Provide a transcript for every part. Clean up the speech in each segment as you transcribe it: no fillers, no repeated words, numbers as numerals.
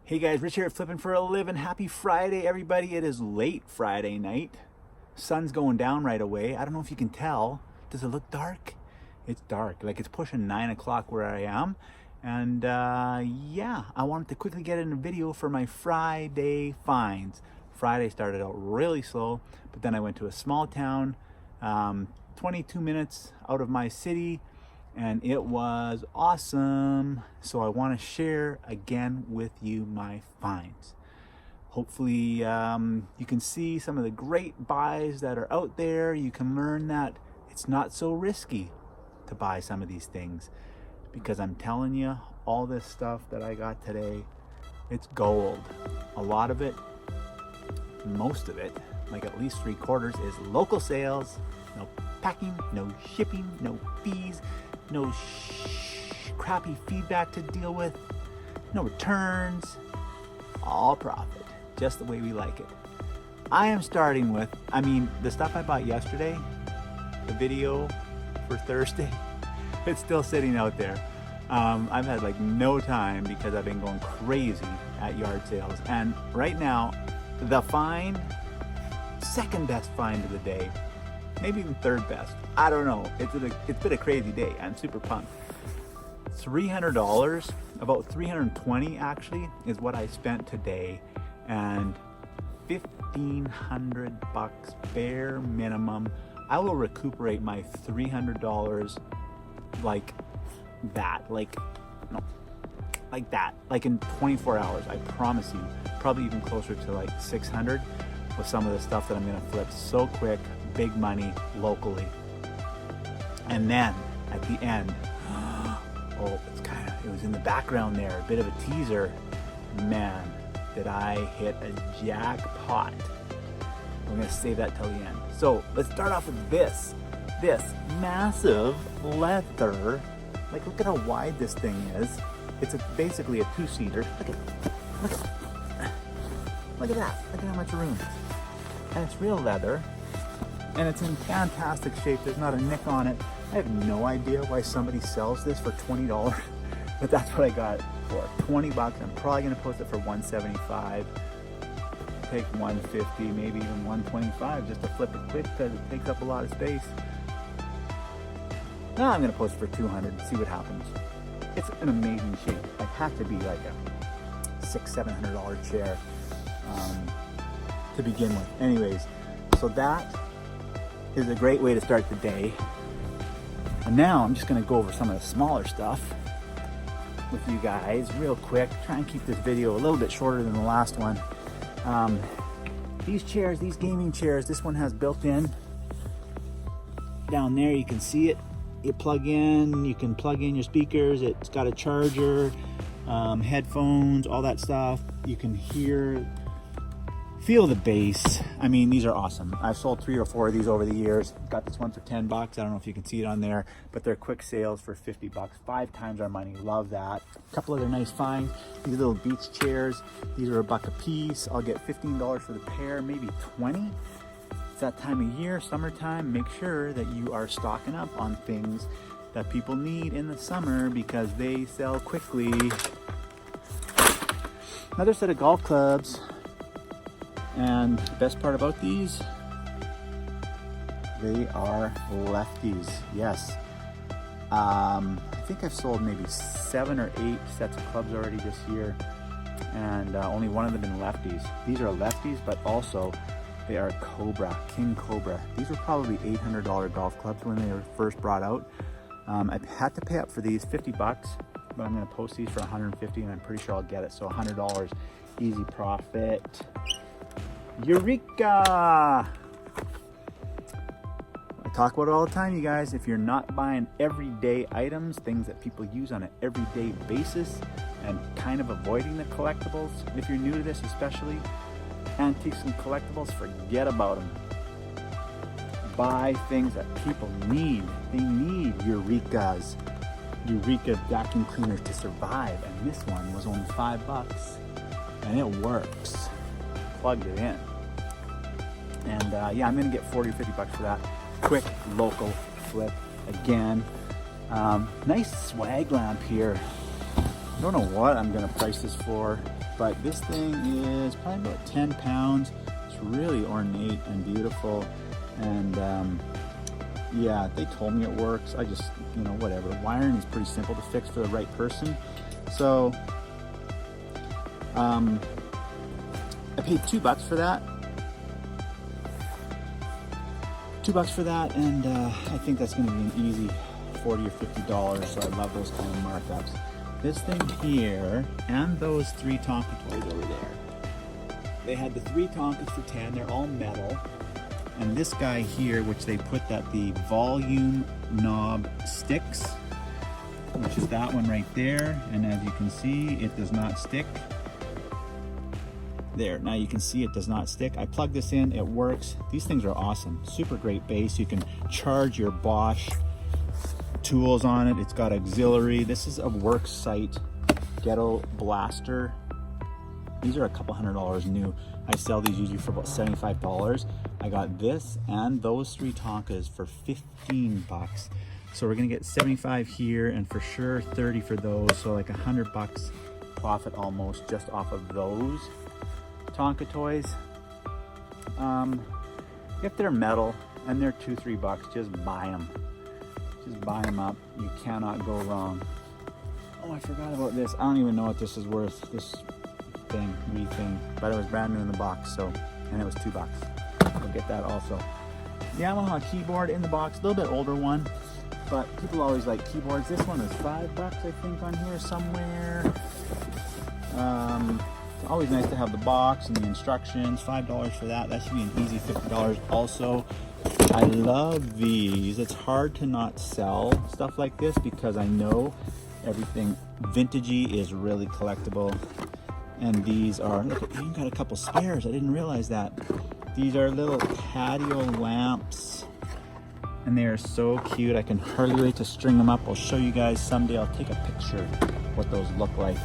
Hey guys, Rich here at Flipping for a Living. Happy Friday, everybody. It is late Friday night. Sun's going down right away. I don't know if you can tell. Does it look dark? It's dark. Like it's pushing 9 o'clock where I am. And yeah, I wanted to quickly get in a video for my Friday finds. Friday started out really slow, but then I went to a small town, 22 minutes out of my city, and it was awesome. So I want to share again with you my finds. Hopefully you can see some of the great buys that are out there. You can learn that it's not so risky to buy some of these things, because I'm telling you, all this stuff that I got today, it's gold. A lot of it, most of it, like at least 3/4, is local sales. No packing, no shipping, no fees, no crappy feedback to deal with, no returns, all profit, just the way we like it. I am starting with, the stuff I bought yesterday, the video for Thursday, it's still sitting out there. I've had like no time because I've been going crazy at yard sales. And right now, the find, second best find of the day, maybe even third best. I don't know. It's been a crazy day. I'm super pumped. $300, about $320 actually, is what I spent today, and $1,500 bare minimum. I will recuperate my $300 like that, like in 24 hours. I promise you. Probably even closer to like 600 with some of the stuff that I'm gonna flip so quick. Big money locally. And then at the end, oh, it was in the background there, a bit of a teaser. Man, did I hit a jackpot. We're gonna save that till the end. So let's start off with this massive leather. Like, look at how wide this thing is. It's basically a 2-seater. Look at that. Look at how much room. And it's real leather. And it's in fantastic shape. There's not a nick on it. I have no idea why somebody sells this for $20, but that's what I got it for. $20. I'm probably gonna post it for $175. Take $150, maybe even $125 just to flip it quick because it takes up a lot of space. Now I'm gonna post it for $200 and see what happens. It's an amazing shape. It has to be like a $600-700 chair to begin with. Anyways, so that is a great way to start the day. And now I'm just gonna go over some of the smaller stuff with you guys real quick. Try and keep this video a little bit shorter than the last one. These chairs, these gaming chairs, this one has built-in down there. You can see it. You plug in, you can plug in your speakers. It's got a charger, headphones, all that stuff. You can feel the bass. These are awesome. I've sold 3 or 4 of these over the years. Got this one for $10. I don't know if you can see it on there, but they're quick sales for $50. 5 times our money. Love that. A couple other nice finds. These little beach chairs. These are $1 a piece. I'll get $15 for the pair, maybe 20. It's that time of year, summertime. Make sure that you are stocking up on things that people need in the summer because they sell quickly. Another set of golf clubs. And the best part about these, they are lefties. Yes. I think I've sold maybe 7 or 8 sets of clubs already this year, and only one of them been lefties. These are lefties, but also they are Cobra, King Cobra. These were probably $800 golf clubs when they were first brought out. I had to pay up for these $50, but I'm gonna post these for $150, and I'm pretty sure I'll get it. So $100, easy profit. Eureka! I talk about it all the time, you guys. If you're not buying everyday items, things that people use on an everyday basis, and kind of avoiding the collectibles, if you're new to this especially, antiques and collectibles, forget about them. Buy things that people need. They need Eurekas. Eureka vacuum cleaners to survive, and this one was only $5, and it works. Plugged it in. And yeah, I'm gonna get 40 or $50 for that. Quick local flip again. Nice swag lamp here. I don't know what I'm gonna price this for, but this thing is probably about 10 pounds. It's really ornate and beautiful. And yeah, they told me it works. I just, you know, whatever. Wiring is pretty simple to fix for the right person. So I paid $2 for that. $2 for that, and I think that's going to be an easy $40 or $50. So I love those kind of markups. This thing here and those 3 Tonka toys over there. They had the 3 Tonkas for 10. They're all metal. And this guy here, which they put that the volume knob sticks, which is that one right there. And as you can see, it does not stick. There, now you can see it does not stick. I plugged this in, it works. These things are awesome. Super great bass. You can charge your Bosch tools on it. It's got auxiliary. This is a Worksite Ghetto Blaster. These are a couple $100 new. I sell these usually for about $75. I got this and those 3 Tonkas for $15. So we're gonna get 75 here and for sure 30 for those. So like $100 profit almost just off of those Tonka toys. If they're metal and they're $2-3, just buy them. Just buy them up. You cannot go wrong. Oh, I forgot about this. I don't even know what this is worth. This thing, wee thing, but it was brand new in the box. So, and it was $2. We'll get that also. Yamaha keyboard in the box, a little bit older one, but people always like keyboards. This one is $5, I think, on here somewhere. It's always nice to have the box and the instructions. $5 for that. That should be an easy $50 also. I love these. It's hard to not sell stuff like this because I know everything vintagey is really collectible. And these are, look, I even got a couple spares. I didn't realize that. These are little patio lamps and they are so cute. I can hardly wait to string them up. I'll show you guys someday. I'll take a picture what those look like.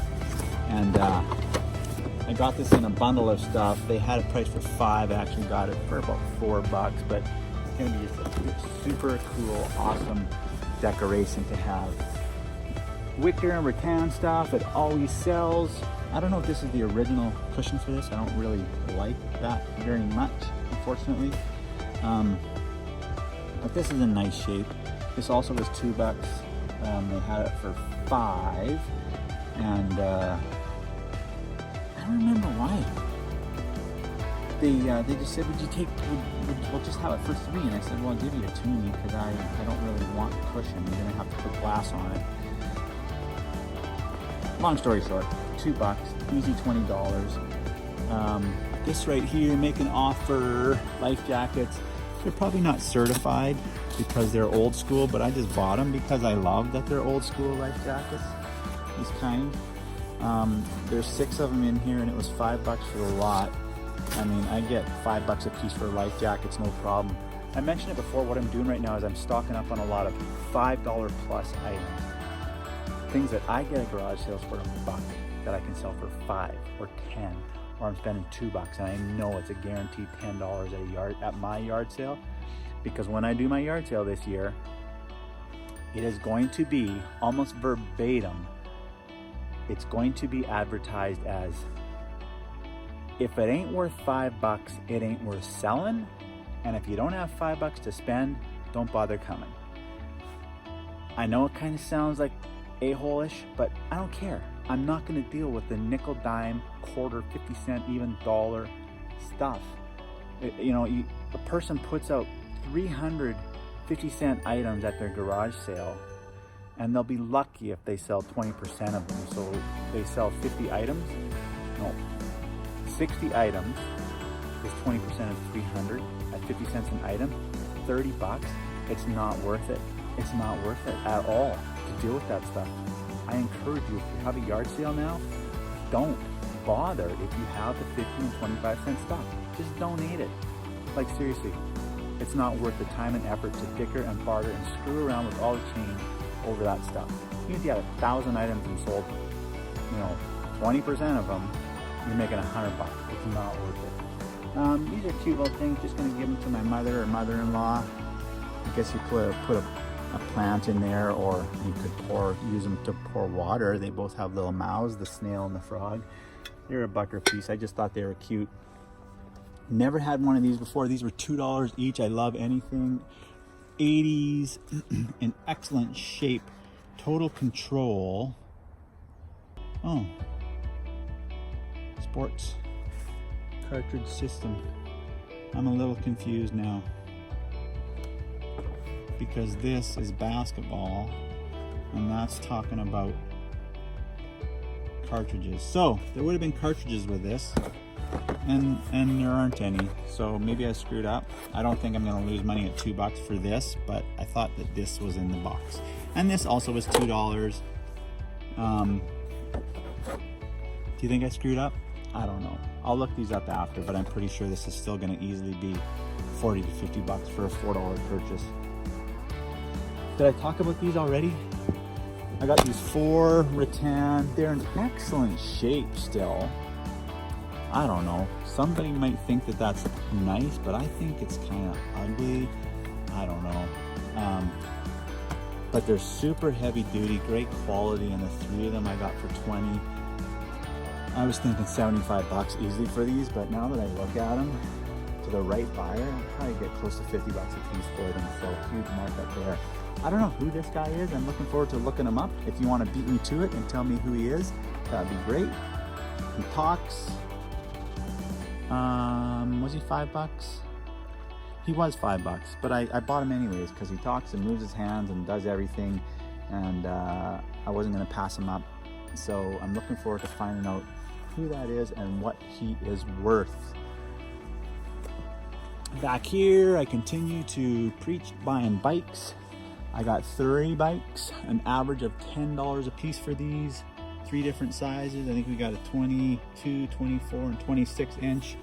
And I got this in a bundle of stuff. They had it priced for $5. I actually got it for about $4, but it's gonna be just a super cool, awesome decoration to have. Wicker and rattan stuff, it always sells. I don't know if this is the original cushion for this. I don't really like that very much, unfortunately. But this is in nice shape. This also was $2. They had it for $5. And I don't remember why. They just said, would you take, we'll just have it for $3. And I said, well, I'll give you a toonie because I don't really want the cushion. You're gonna have to put glass on it. Long story short, $2, easy $20. This right here, make an offer, life jackets. They're probably not certified because they're old school, but I just bought them because I love that they're old school life jackets. This kind. There's 6 of them in here and it was $5 for the lot. I mean, I get $5 a piece for life jackets, no problem. I mentioned it before, what I'm doing right now is I'm stocking up on a lot of $5 plus items. Things that I get at garage sales for $1 that I can sell for $5 or $10, or I'm spending $2 and I know it's a guaranteed $10 at my yard sale, because when I do my yard sale this year, it is going to be almost verbatim. It's going to be advertised as, if it ain't worth $5, it ain't worth selling, and if you don't have $5 to spend, don't bother coming. I know it kind of sounds like a-hole-ish, but I don't care. I'm not going to deal with the nickel, dime, quarter, 50 cent, even dollar stuff. A person puts out 350-cent items at their garage sale, and they'll be lucky if they sell 20% of them. So they sell 50 items. No, 60 items is 20% of 300 at 50 cents an item. $30. It's not worth it. It's not worth it at all to deal with that stuff. I encourage you, if you have a yard sale now, don't bother if you have the 50 and 25 cent stuff. Just donate it. Like, seriously, it's not worth the time and effort to dicker and barter and screw around with all the change over that stuff. Even if you had 1,000 items and sold, 20% of them, you're making $100. It's not worth it. These are cute little things. Just gonna give them to my mother or mother-in-law. I guess you put a a plant in there, or you could use them to pour water. They both have little mouths, the snail and the frog. They're $1 a piece. I just thought they were cute. Never had one of these before. These were $2 each. I love anything 80s in excellent shape. Total Control. Oh, sports cartridge system. I'm a little confused now, because this is basketball and that's talking about cartridges. So there would have been cartridges with this, and there aren't any, so maybe I screwed up. I don't think I'm gonna lose money at $2 for this, but I thought that this was in the box. And this also was $2. Do you think I screwed up? I don't know. I'll look these up after, but I'm pretty sure this is still gonna easily be 40 to 50 bucks for a $4 purchase. Did I talk about these already? I got these 4 rattan. They're in excellent shape still. I don't know. Somebody might think that that's nice, but I think it's kind of ugly. I don't know. But they're super heavy duty, great quality, and the 3 of them I got for 20. I was thinking 75 bucks easily for these, but now that I look at them, to the right buyer, I'll probably get close to 50 bucks a piece for them. So huge markup there. I don't know who this guy is. I'm looking forward to looking him up. If you want to beat me to it and tell me who he is, that'd be great. He talks. Was he $5? He was $5, but I bought him anyways because he talks and moves his hands and does everything, and I wasn't going to pass him up. So I'm looking forward to finding out who that is and what he is worth. Back here, I continue to preach buying bikes. I got 30 bikes, an average of $10 a piece for these. 3 different sizes. I think we got a 22, 24, and 26 inch.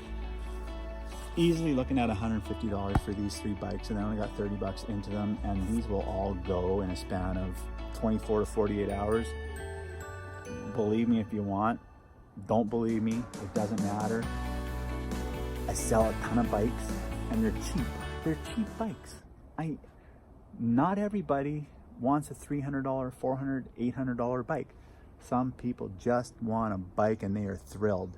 Easily looking at $150 for these 3 bikes, and I only got 30 bucks into them, and these will all go in a span of 24 to 48 hours. Believe me if you want. Don't believe me, it doesn't matter. I sell a ton of bikes, and they're cheap. They're cheap bikes. Not everybody wants a $300, $400, $800 bike. Some people just want a bike and they are thrilled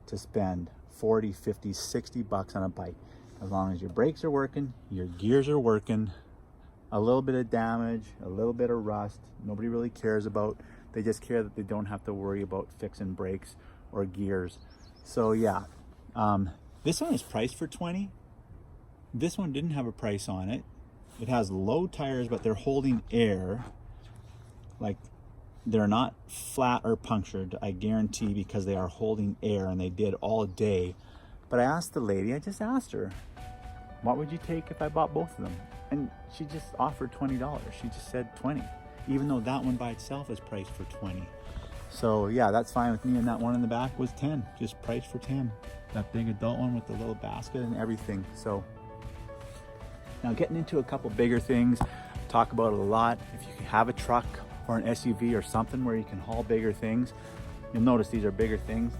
to spend 40, 50, 60 bucks on a bike. As long as your brakes are working, your gears are working, a little bit of damage, a little bit of rust, nobody really cares about. They just care that they don't have to worry about fixing brakes or gears. So yeah, this one is priced for 20. This one didn't have a price on it. It has low tires, but they're holding air. Like, they're not flat or punctured, I guarantee, because they are holding air, and they did all day. But I asked the lady, I just asked her, what would you take if I bought both of them? And she just offered $20. She just said 20, even though that one by itself is priced for 20. So yeah, that's fine with me. And that one in the back was 10, just priced for 10. That big adult one with the little basket and everything. So now getting into a couple bigger things, talk about it a lot. If you have a truck or an SUV or something where you can haul bigger things, you'll notice these are bigger things.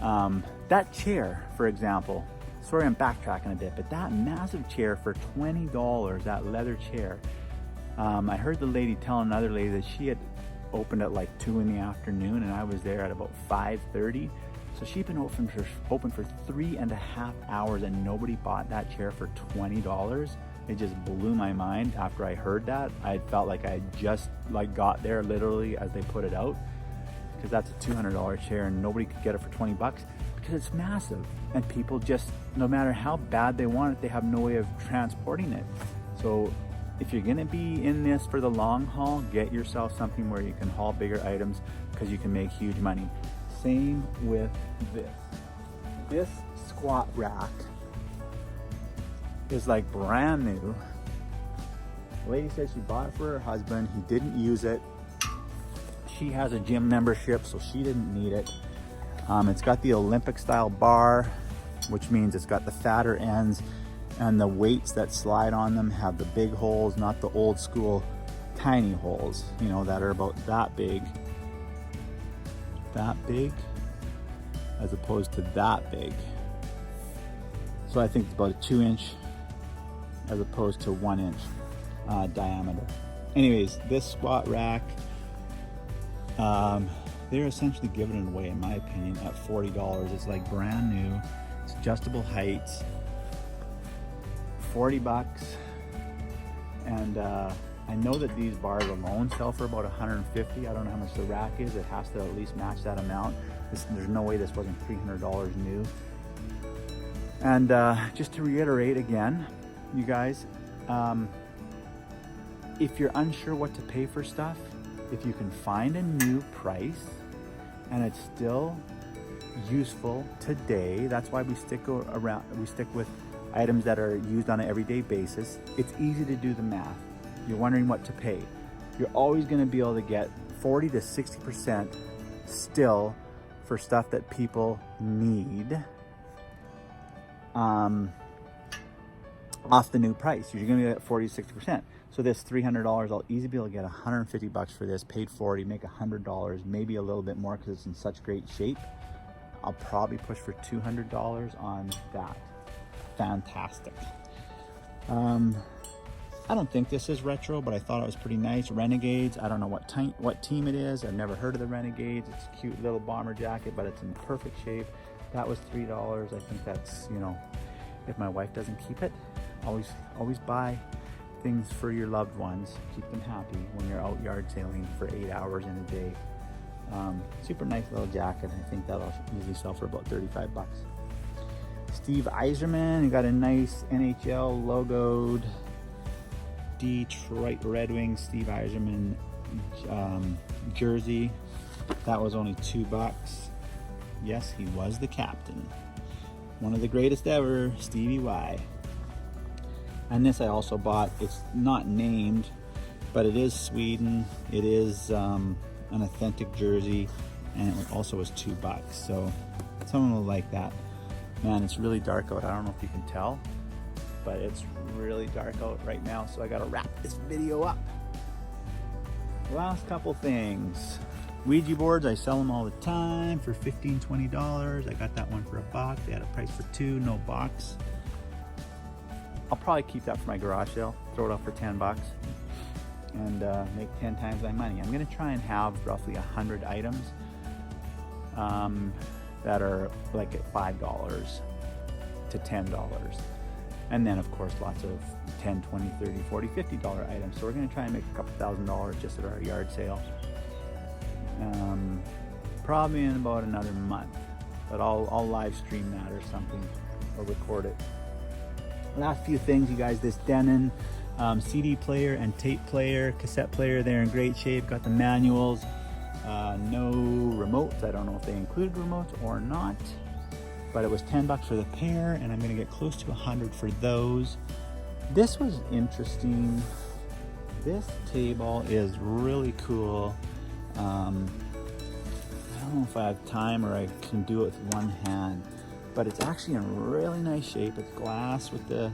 That chair, for example, sorry I'm backtracking a bit, but that massive chair for $20, that leather chair. I heard the lady tell another lady that she had opened at like 2 in the afternoon, and I was there at about 5:30. So she'd been open for 3.5 hours, and nobody bought that chair for $20. It just blew my mind after I heard that. I felt like I just got there literally as they put it out, because that's a $200 chair and nobody could get it for 20 bucks because it's massive, and people just, no matter how bad they want it, they have no way of transporting it. So if you're gonna be in this for the long haul, get yourself something where you can haul bigger items, because you can make huge money. Same with this. This squat rack is like brand new. The lady said she bought it for her husband. He didn't use it. She has a gym membership, so she didn't need it. It's got the Olympic style bar, which means it's got the fatter ends, and the weights that slide on them have the big holes, not the old school tiny holes, you know, that are about that big, as opposed to that big. So I think it's about a 2 inch as opposed to 1 inch diameter. Anyways, this squat rack, they're essentially giving it away, in my opinion, at $40. It's like brand new. It's adjustable heights, 40 bucks. And I know that these bars alone sell for about 150. I don't know how much the rack is. It has to at least match that amount. There's no way this wasn't $300 new. And just to reiterate again, you guys, if you're unsure what to pay for stuff, if you can find a new price and it's still useful today, that's why we stick with items that are used on an everyday basis. It's easy to do the math. You're wondering what to pay. You're always going to be able to get 40 to 60% still for stuff that people need off the new price. You're going to get 40 to 60%. So this $300, I'll easily be able to get 150 bucks for this, paid 40, make $100, maybe a little bit more because it's in such great shape. I'll probably push for $200 on that. Fantastic. I don't think this is retro, but I thought it was pretty nice. Renegades, I don't know what team it is. I've never heard of the Renegades. It's a cute little bomber jacket, but it's in perfect shape. That was $3. I think that's, you know, if my wife doesn't keep it, always buy things for your loved ones. Keep them happy when you're out yard sailing for 8 hours in a day. Super nice little jacket. I think that'll usually sell for about 35 bucks. Steve Yzerman, he got a nice NHL logoed Detroit Red Wings Steve Yzerman jersey. That was only $2. Yes, he was the captain. One of the greatest ever, Stevie Y. And this I also bought. It's not named, but it is Sweden. It is an authentic jersey, and it also was $2. So someone will like that. Man, it's really dark out. I don't know if you can tell, but it's really dark out right now, so I gotta wrap this video up. Last couple things. Ouija boards, I sell them all the time for $15, $20. I got that one for $1. They had a price for $2, no box. I'll probably keep that for my garage sale, throw it up for $10 and make 10 times my money. I'm gonna try and have roughly 100 items that are like at $5 to $10. And then of course lots of $10, $20, $30, $40, $50 items. So we're gonna try and make a couple $1,000 just at our yard sale. Probably in about another month, but I'll live stream that or something, or record it. Last few things, you guys, this Denon CD player and tape player, cassette player, they're in great shape. Got the manuals, no remotes. I don't know if they included remotes or not, but it was $10 for the pair, and I'm gonna get close to 100 for those. This was interesting. This table is really cool. I don't know if I have time or I can do it with one hand, but it's actually in really nice shape. It's glass with the,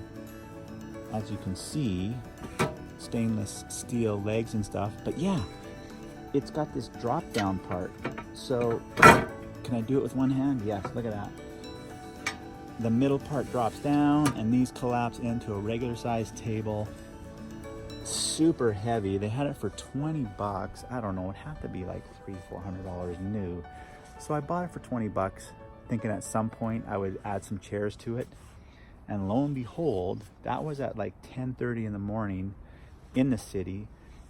as you can see, stainless steel legs and stuff. But yeah, it's got this drop down part. So can I do it with one hand? Yes, look at that. The middle part drops down and these collapse into a regular sized table. Super heavy. They had it for 20 bucks. I don't know, it'd have to be like $300-400 new. So I bought it for 20 bucks, thinking at some point I would add some chairs to it. And lo and behold, that was at like 10:30 in the morning in the city.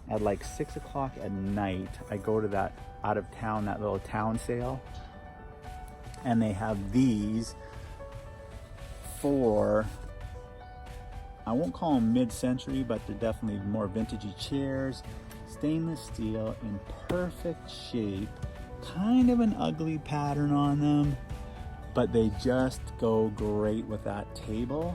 At like 6 o'clock at night, I go to that out of town, that little town sale, and they have these for, I won't call them mid-century, but they're definitely more vintagey chairs. Stainless steel in perfect shape. Kind of an ugly pattern on them, but they just go great with that table.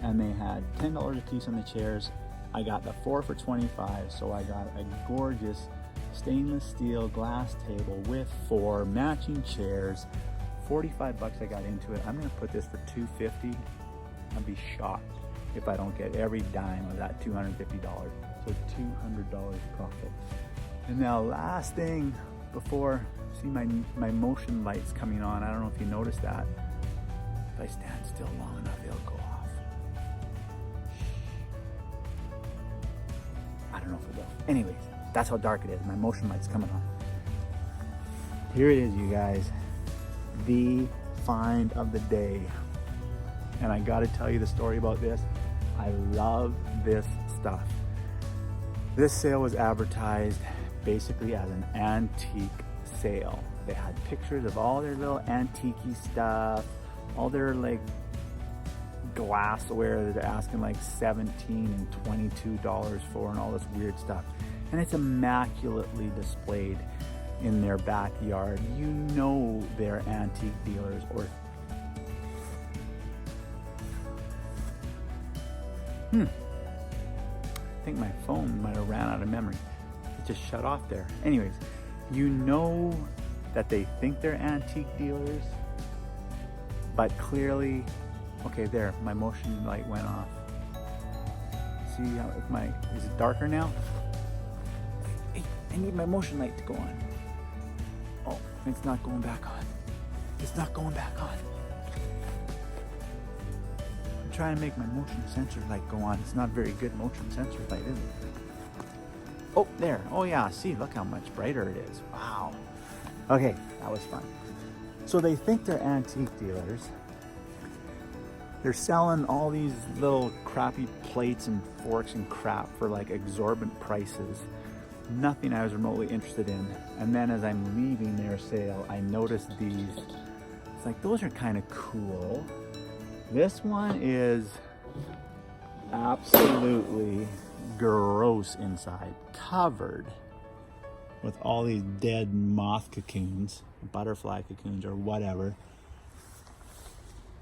And they had $10 a piece on the chairs. I got the 4 for 25, so I got a gorgeous stainless steel glass table with 4 matching chairs. 45 bucks I got into it. I'm gonna put this for $250. I'd be shocked if I don't get every dime of that $250. So $200 profit. And now last thing before, see my motion lights coming on. I don't know if you noticed that. If I stand still long enough, it'll go off. I don't know if it will. Anyways, that's how dark it is. My motion light's coming on. Here it is, you guys. The find of the day. And I gotta tell you the story about this. I love this stuff. This sale was advertised basically as an antique sale. They had pictures of all their little antique-y stuff, all their like glassware that they're asking like $17 and $22 for, and all this weird stuff. And it's immaculately displayed in their backyard. You know they're antique dealers. Or I think my phone might have ran out of memory. It just shut off there. Anyways, you know that they think they're antique dealers, but clearly, okay, there, my motion light went off. See how is it darker now? Hey, I need my motion light to go on. Oh, it's not going back on. It's not going back on. I'm trying to make my motion sensor light go on. It's not a very good motion sensor light, is it? Oh, there. Oh yeah, see, look how much brighter it is. Wow. Okay, that was fun. So they think they're antique dealers. They're selling all these little crappy plates and forks and crap for like exorbitant prices. Nothing I was remotely interested in. And then as I'm leaving their sale, I noticed these. It's like, those are kind of cool. This one is absolutely gross inside, covered with all these dead moth cocoons, butterfly cocoons or whatever.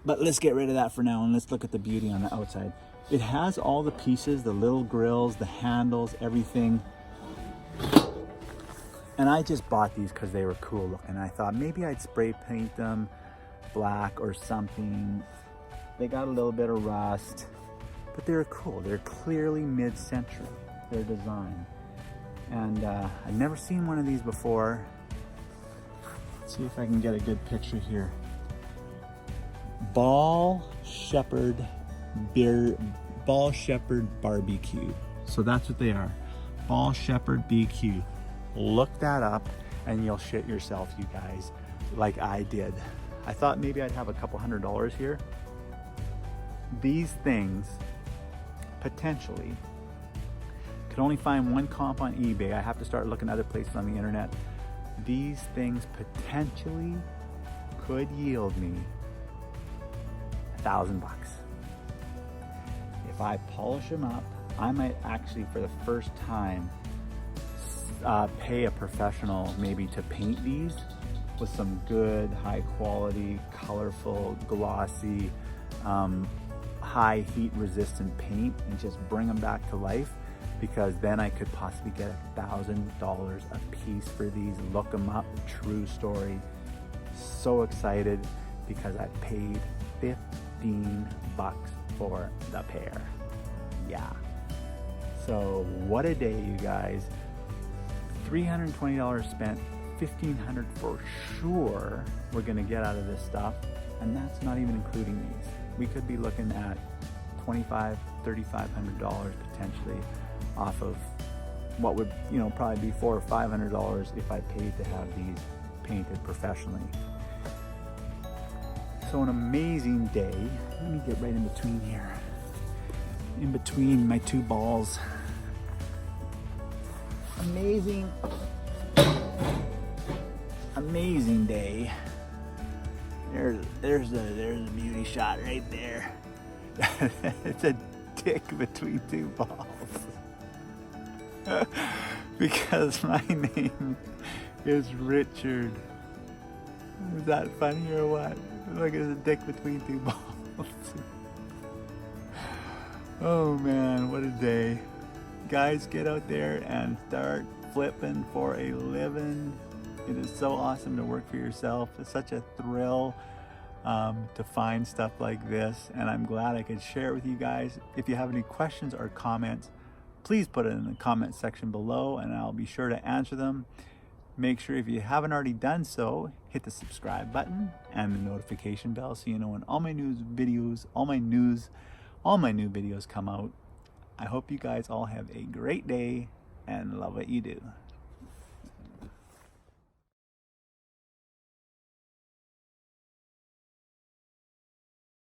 But let's get rid of that for now and let's look at the beauty on the outside. It has all the pieces, the little grills, the handles, everything. And I just bought these because they were cool looking. I thought maybe I'd spray paint them black or something. They got a little bit of rust, but they're cool. They're clearly mid-century, their design. And I've never seen one of these before. Let's see if I can get a good picture here. Ball Shepherd Barbecue. So that's what they are. Ball Shepherd BQ. Look that up and you'll shit yourself, you guys, like I did. I thought maybe I'd have a couple $100s here. These things potentially could only find one comp on eBay. I have to start looking other places on the internet. These things potentially could yield me $1,000 bucks. If I polish them up, I might actually, for the first time, pay a professional maybe to paint these with some good, high quality, colorful, glossy, high heat resistant paint, and just bring them back to life, because then I could possibly get $1,000 a piece for these. Look them up, true story. So excited because I paid $15 for the pair. Yeah. So what a day, you guys. $320 spent, $1,500 for sure we're gonna get out of this stuff, and that's not even including these. We could be looking at $2,500, $3,500 potentially off of what would, probably be $400 or $500 if I paid to have these painted professionally. So an amazing day. Let me get right in between here, in between my two balls. Amazing day. There's a beauty shot right there. It's a dick between two balls. Because my name is Richard. Is that funny or what? Look, it's a dick between two balls. Oh man, what a day. Guys, get out there and start flipping for a living. It is so awesome to work for yourself. It's such a thrill to find stuff like this, and I'm glad I could share it with you guys. If you have any questions or comments, please put it in the comment section below and I'll be sure to answer them. Make sure, if you haven't already done so, hit the subscribe button and the notification bell so you know when all my new videos come out. I hope you guys all have a great day and love what you do.